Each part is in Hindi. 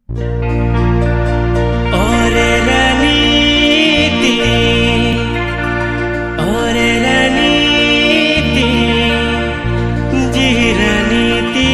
और रणनीति, और रणनीति, जी रणनीति।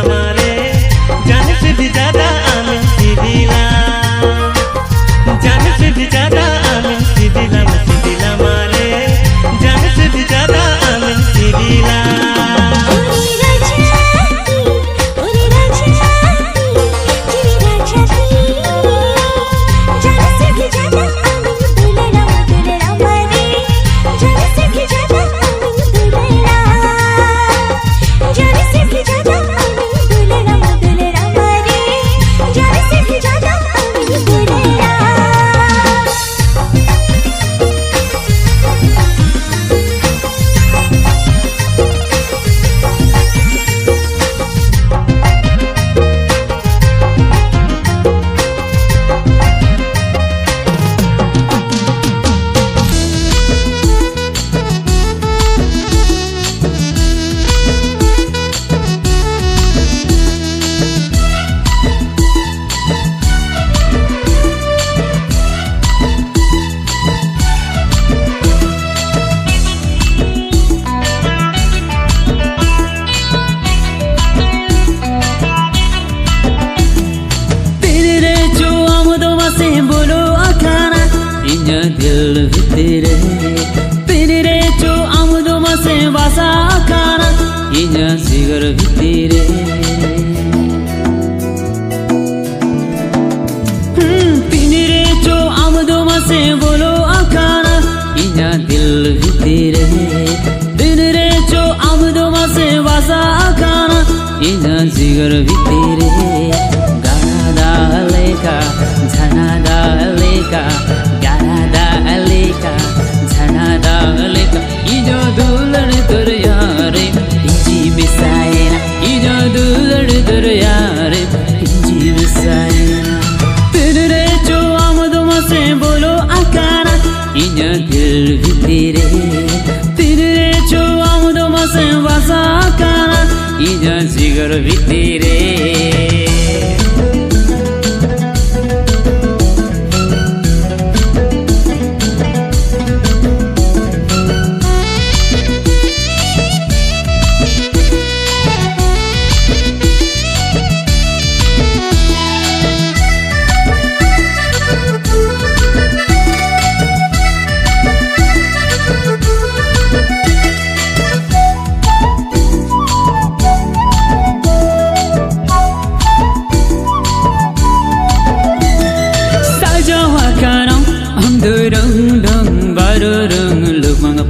मारे जान से भी ज्यादा आमिन दिला जान से भी ज्यादा आमिन दिला मारे जान से भी ज्यादा आमिन दिला दिल भितरे तेरे जो आमुदों में से वासा खाना इन्हें जिगर भितरे तेरे जो आमुदों में से बोलो आखाना इन्हें दिल भितरे तेरे जो आमुदों में से वासा खाना इन्हें जिगर भितरे गाना डाले का झना डाले का झना डाले का इजो दुलड़ तुर यारे इंजी मिसायना इजो दुलड़ तुर यारे इंजी मिसायना तेरे जो आमदों में से बोलो आकाना इन्हें दिल भितरे तेरे जो आमदों में से वासा आकाना इन्हें जिगर भितरे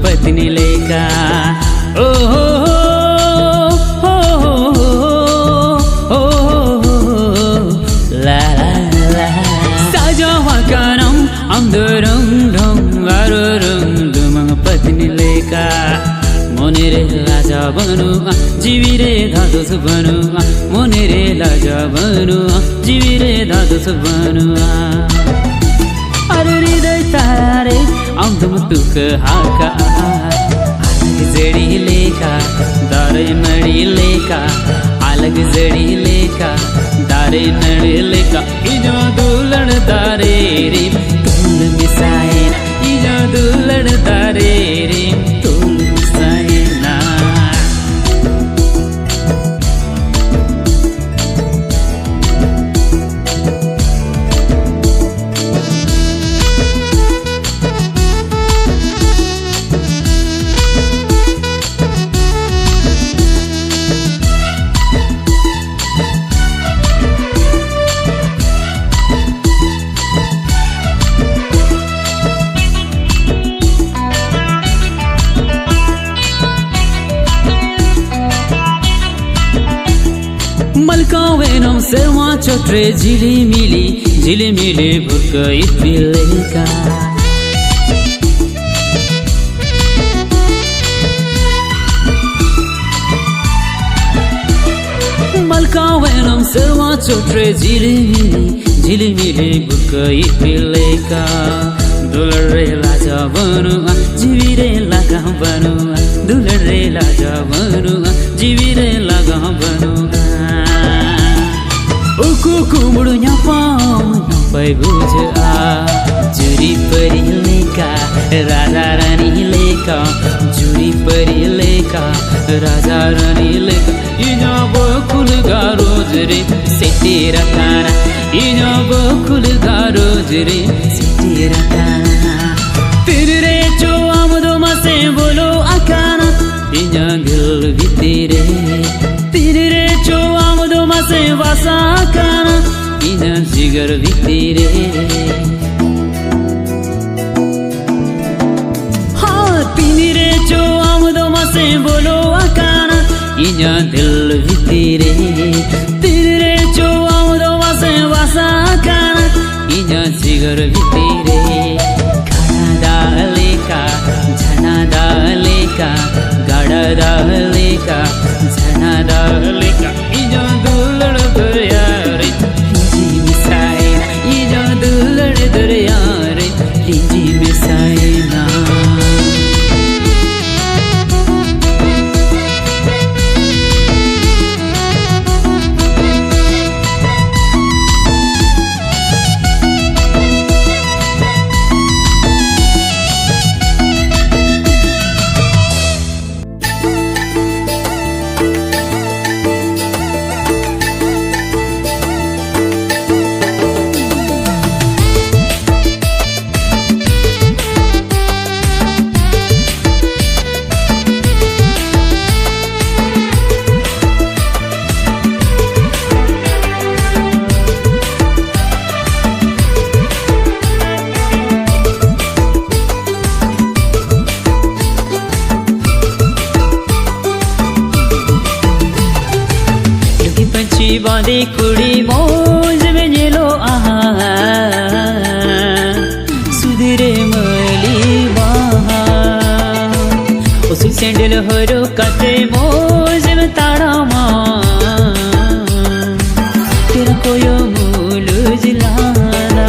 पत्नी लेका ओ हो हो हो ला ला ला साजवा करम हम दुरंग ढंग वारो रंग दुमंग पत्नी लेका मोने रे लाजा बनु जीवी रे धादोस बनु मोने रे लाजा बनु जीवी रे धादोस बनु अरे हृदय तारे तुम तुक हाका अलग जड़ी लेका दारे नड़ी लेका अलग जड़ी लेका दारे नड़ी लेका इजो दुलड़ दारे रे तुल मिसायना इजो दुलड़ दारे रे तुल मिसायना मलकावेनम सेवा चोट्रे झिली मिली भुक इपिलेका मलकावेनम सेवा चोट्रे झिली मिली भुक इपिलेका दुलरे लाजा बनु जीवी रे लागा बनु दुलरे लाजा बनु जीवी रे लागा बनु कुमुड़ pai buja juri peri leka raja rani leka juri peri leka raja rani leka ina bokul ga रे सेतेरा काना इनो गोकुल गारोज रे सेतेरा काना तिरे चो आमदो मासे बोलो आकाना इना दिल बितेरे तिरे चो आमदो मासे वासा काना इना जिगर बितेरे तिरे चो आमदो मासे बोलो आकाना इना दिल बितेरे तिरे चो आमदो मासे वासा काना इना जिगर बितेरे खाना डालेका झना डालेका गाड़ा डालेका झना डालेका इना दुलड़ दरिया रे लिंजी मिसाए इना दुलड़ दरिया रे लिंजी मिसाए ना बांधी कुड़ी मौज में जेलो आहा सुधरे मली बाहा उस सैंडल हरो कते मौज में ताड़ा मां तेरा कोई मूल जिलाना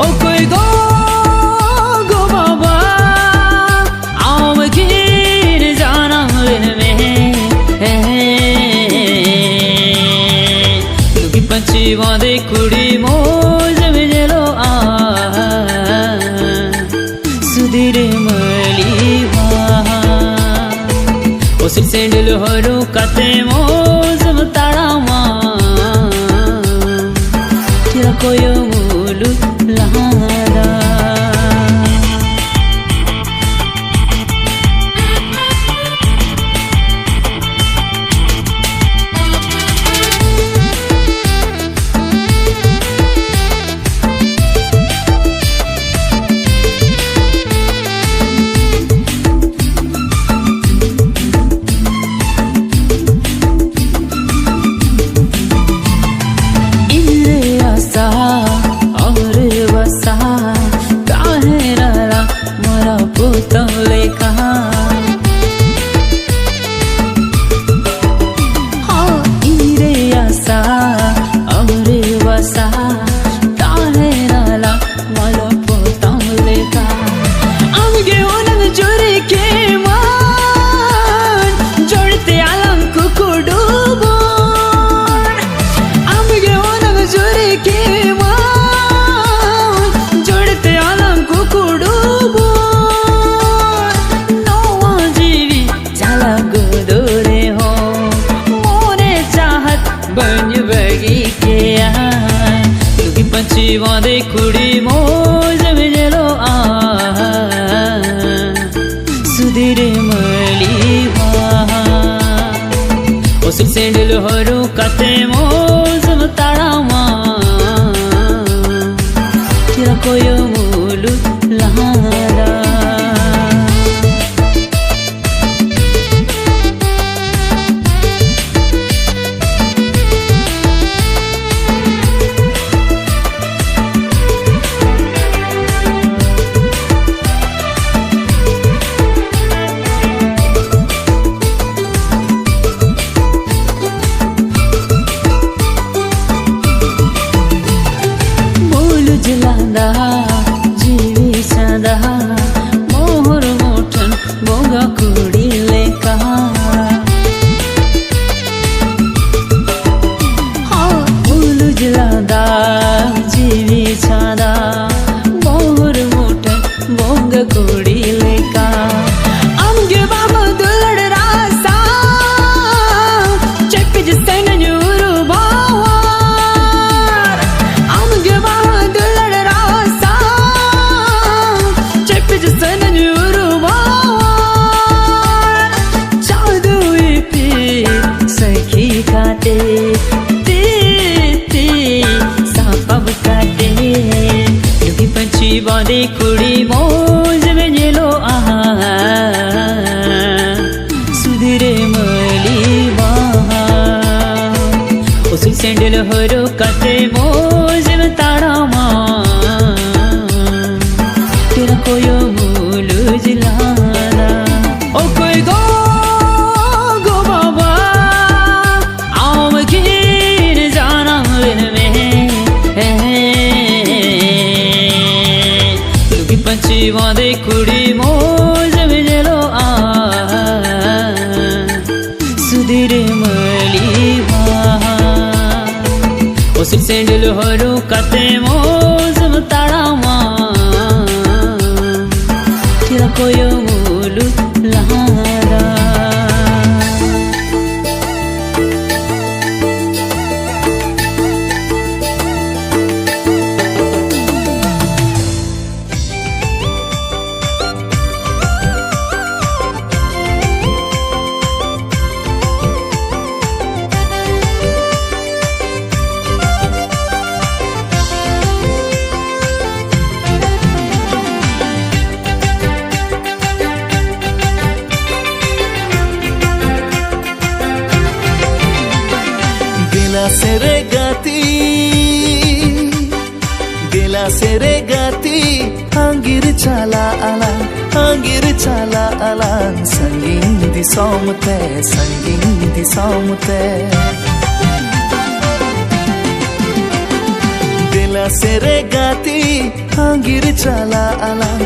ओ कोई गो गो बाबा आम गिर जाना में बांधे कुड़ी मौज में जेलो सुधीरे मली उस सैंडल हरो कते मौज में ताड़ा मां तेरा कोई मूल लहादा बांधे कुड़ी मौज में जेलो सुधीरे मली उस सैंडल हरो कते मौज में ताड़ा मां तेरा कोई मूल लहारा काटे सापब काटे लुकी पंछी बांधे कुड़ी मौज में जेलो आहा सुधीरे मली बाहा उसी सैंडल हरो काटे मौज में ताड़ा मां तेरा कोयो मूलू जिलाना ओ कोई गो बाबा आओ मकीन जाना दिन में लुकी पंछी बांधे कुड़ी मौज में जेलो आ सुधीरे मली बाहा उसी सैंडल हरो काटे मौज में ताड़ा मां तेरा कोयो मूलू लहारा Gela seregati Angir chala alang Sangin di somte Gela seregati Angir chala alang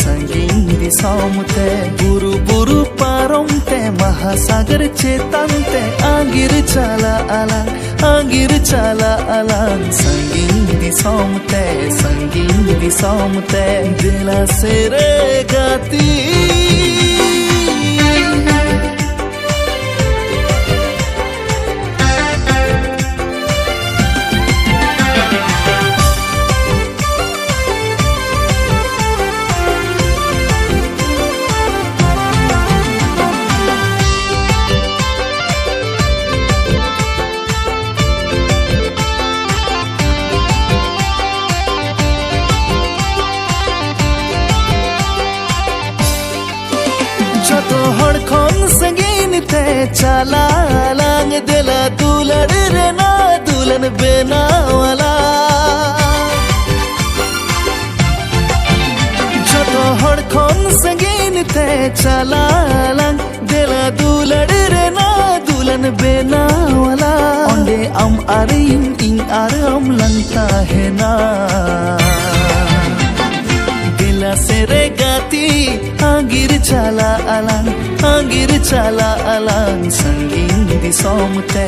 Sangin di somte Buru buru parom te Mahasagar chetan te Angir chala alang Sangin di somte Gela seregati Choto hor khon sangin te chala alang Dela dulad rena dulan bena wala Choto hor khon sangin te chala alang Dela dulad rena dulan bena wala Onde am arim ing aram lanta hena Gela seregati Angir chala alang Sangin di somte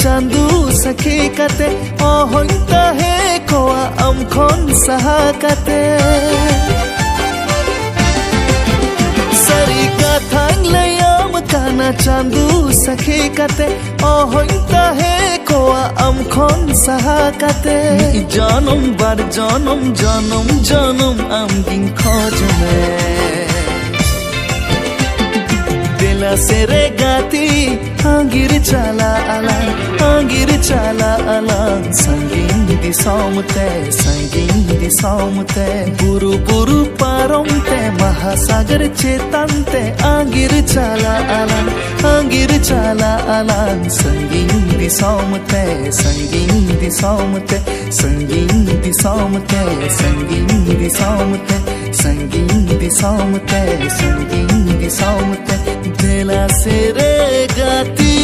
Chandu sakhi kate ohointa he koa amkhon saha kate sarika thang layam kana chandu sakhi kate ohointa he koa amkhon saha kate janam bar janam am din khojme Gela seregati Angir chala alang Sangin di somte Buru buru parom te Mahasagar chetan te Angir chala alang Sangin di somte Gela seregati